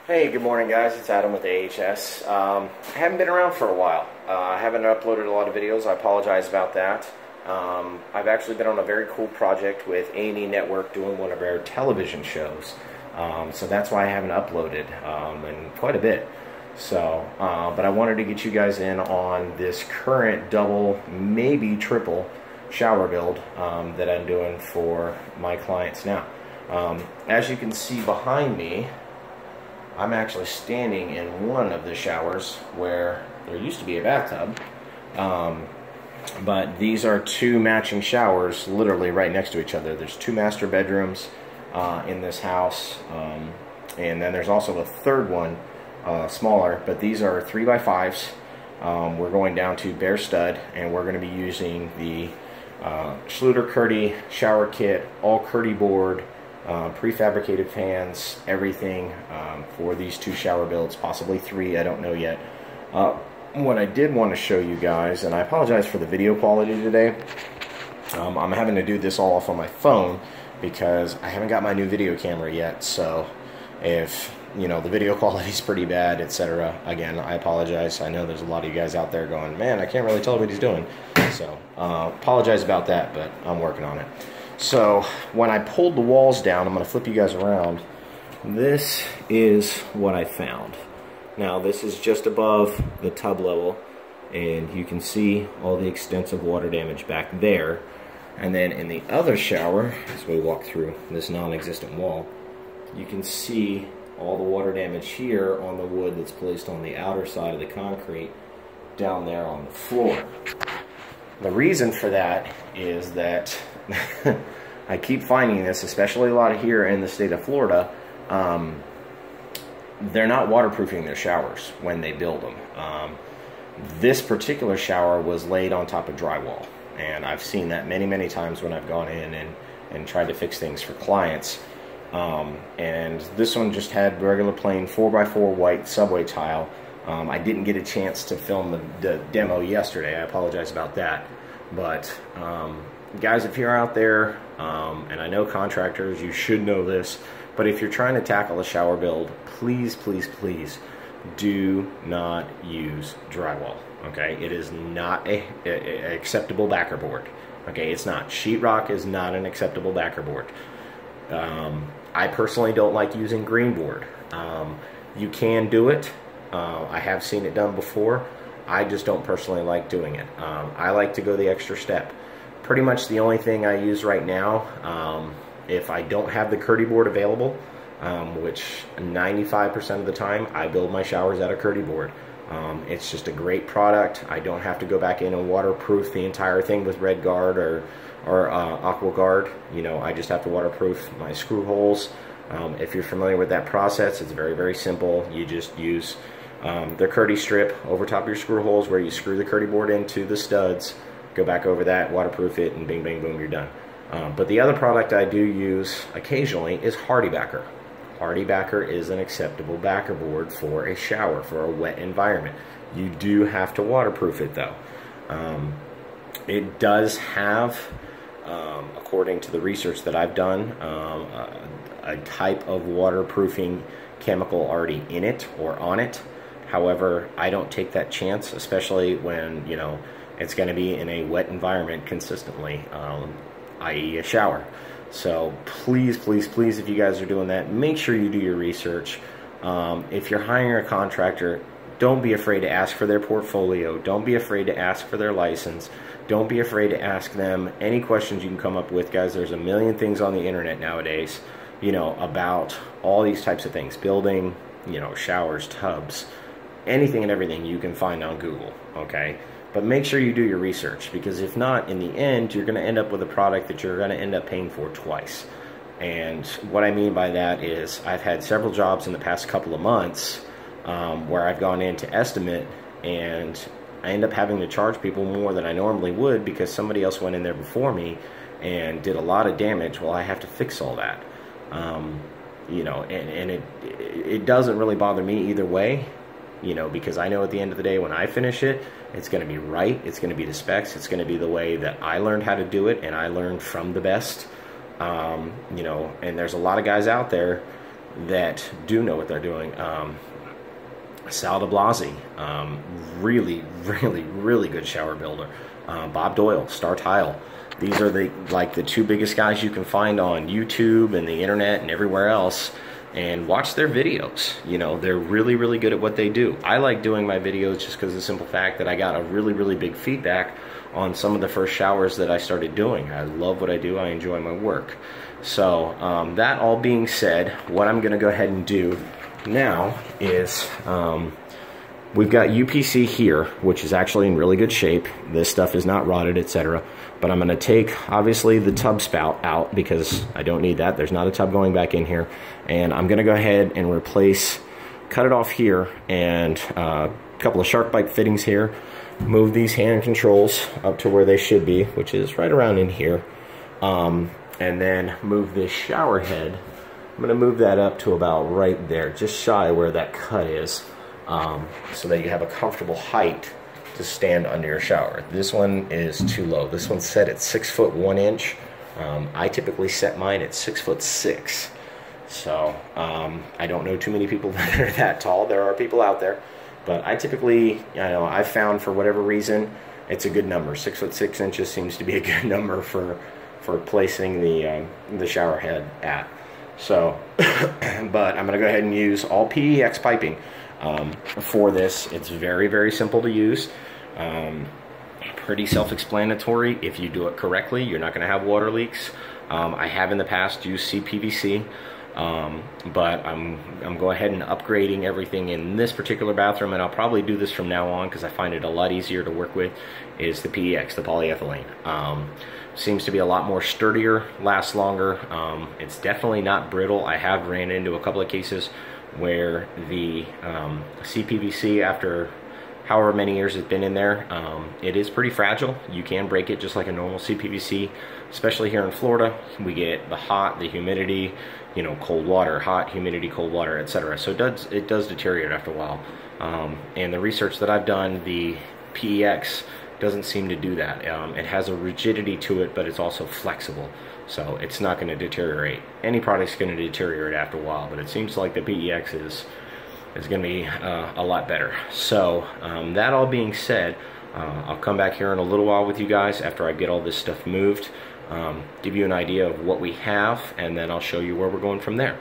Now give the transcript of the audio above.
Hey, good morning guys, it's Adam with AHS. I haven't been around for a while. I haven't uploaded a lot of videos, I apologize about that. I've actually been on a very cool project with A&E Network doing one of our television shows. So that's why I haven't uploaded in quite a bit. So, but I wanted to get you guys in on this current double, maybe triple shower build that I'm doing for my clients now. As you can see behind me, I'm actually standing in one of the showers where there used to be a bathtub, but these are two matching showers literally right next to each other. There's two master bedrooms in this house, and then there's also a third one, smaller, but these are 3x5s. We're going down to bare stud, and we're going to be using the Schluter Curdy shower kit, all Curdy board, prefabricated fans, everything for these two shower builds, possibly three, I don't know yet. What I did want to show you guys, and I apologize for the video quality today, I'm having to do this all off on my phone because I haven't got my new video camera yet, so if you know the video quality is pretty bad, etc., again, I apologize. I know there's a lot of you guys out there going, man, I can't really tell what he's doing, so apologize about that, but I'm working on it. So when I pulled the walls down, I'm going to flip you guys around. This is what I found. Now this is just above the tub level, and you can see all the extensive water damage back there. And then in the other shower, as we walk through this non-existent wall, you can see all the water damage here on the wood that's placed on the outer side of the concrete down there on the floor. The reason for that is that I keep finding this, especially a lot here in the state of Florida, they're not waterproofing their showers when they build them. This particular shower was laid on top of drywall, and I've seen that many, many times when I've gone in and tried to fix things for clients. And this one just had regular plain 4x4 white subway tile. I didn't get a chance to film the demo yesterday. I apologize about that. But guys, if you're out there, and I know contractors, you should know this, but if you're trying to tackle a shower build, please, please, please do not use drywall. Okay, it is not a acceptable backer board. Okay, it's not. Sheetrock is not an acceptable backer board. I personally don't like using green board. You can do it. I have seen it done before. I just don't personally like doing it. I like to go the extra step. Pretty much the only thing I use right now, if I don't have the Curdy board available, which 95% of the time I build my showers out of Curdy board. It's just a great product. I don't have to go back in and waterproof the entire thing with Red Guard or Aqua Guard. You know, I just have to waterproof my screw holes. If you're familiar with that process, it's very, very simple. You just use the Curdy strip over top of your screw holes where you screw the Curdy board into the studs, go back over that, waterproof it, and bing, bang, boom, you're done. But the other product I do use occasionally is HardieBacker. HardieBacker is an acceptable backer board for a shower, for a wet environment. You do have to waterproof it though. It does have, according to the research that I've done, a type of waterproofing chemical already in it or on it. However, I don't take that chance, especially when, you know, it's going to be in a wet environment consistently, i.e. a shower. So please, please, please, if you guys are doing that, make sure you do your research. If you're hiring a contractor, don't be afraid to ask for their portfolio. Don't be afraid to ask for their license. Don't be afraid to ask them any questions you can come up with, guys. There's a million things on the internet nowadays, you know, about all these types of things. Building, you know, showers, tubs, anything and everything you can find on Google, okay? But make sure you do your research, because if not, in the end, you're going to end up with a product that you're going to end up paying for twice. And what I mean by that is I've had several jobs in the past couple of months where I've gone in to estimate, and I end up having to charge people more than I normally would because somebody else went in there before me and did a lot of damage. Well, I have to fix all that. You know, and it doesn't really bother me either way, you know, because I know at the end of the day when I finish it, it's going to be right, it's going to be the specs, it's going to be the way that I learned how to do it, and I learned from the best. You know, and there's a lot of guys out there that do know what they're doing. Sal de Blasi, really, really, really good shower builder. Bob Doyle, Star Tile. These are the two biggest guys you can find on YouTube and the internet and everywhere else. And watch their videos. You know, they're really, really good at what they do. I like doing my videos just because of the simple fact that I got a really, really big feedback on some of the first showers that I started doing. I love what I do. I enjoy my work. So that all being said, what I'm going to go ahead and do now is we've got UPC here, which is actually in really good shape. This stuff is not rotted, etc. But I'm going to take, obviously, the tub spout out because I don't need that. There's not a tub going back in here. And I'm going to go ahead and replace, cut it off here, and a couple of SharkBite fittings here. Move these hand controls up to where they should be, which is right around in here. And then move this shower head. I'm going to move that up to about right there, just shy where that cut is, so that you have a comfortable height to stand under your shower. This one is too low. This one's set at 6 foot 1 inch. I typically set mine at 6'6". So I don't know too many people that are that tall. There are people out there, but I typically, I've found for whatever reason, it's a good number. 6'6" inches seems to be a good number for placing the shower head at. So, but I'm gonna go ahead and use all PEX piping for this. It's very, very simple to use. Pretty self-explanatory. If you do it correctly, you're not gonna have water leaks. I have in the past used CPVC. But I'm going ahead and upgrading everything in this particular bathroom, and I'll probably do this from now on because I find it a lot easier to work with, is the PEX, the polyethylene. Seems to be a lot more sturdier, lasts longer. It's definitely not brittle. I have ran into a couple of cases where the CPVC, after however many years it's been in there, it is pretty fragile. You can break it just like a normal CPVC, especially here in Florida. We get the hot, the humidity, cold water, hot, humidity, cold water, etc. So it does deteriorate after a while. And the research that I've done, the PEX doesn't seem to do that. It has a rigidity to it, but it's also flexible. So it's not going to deteriorate. Any product's going to deteriorate after a while, but it seems like the PEX is going to be a lot better. So that all being said, I'll come back here in a little while with you guys after I get all this stuff moved, give you an idea of what we have, and then I'll show you where we're going from there.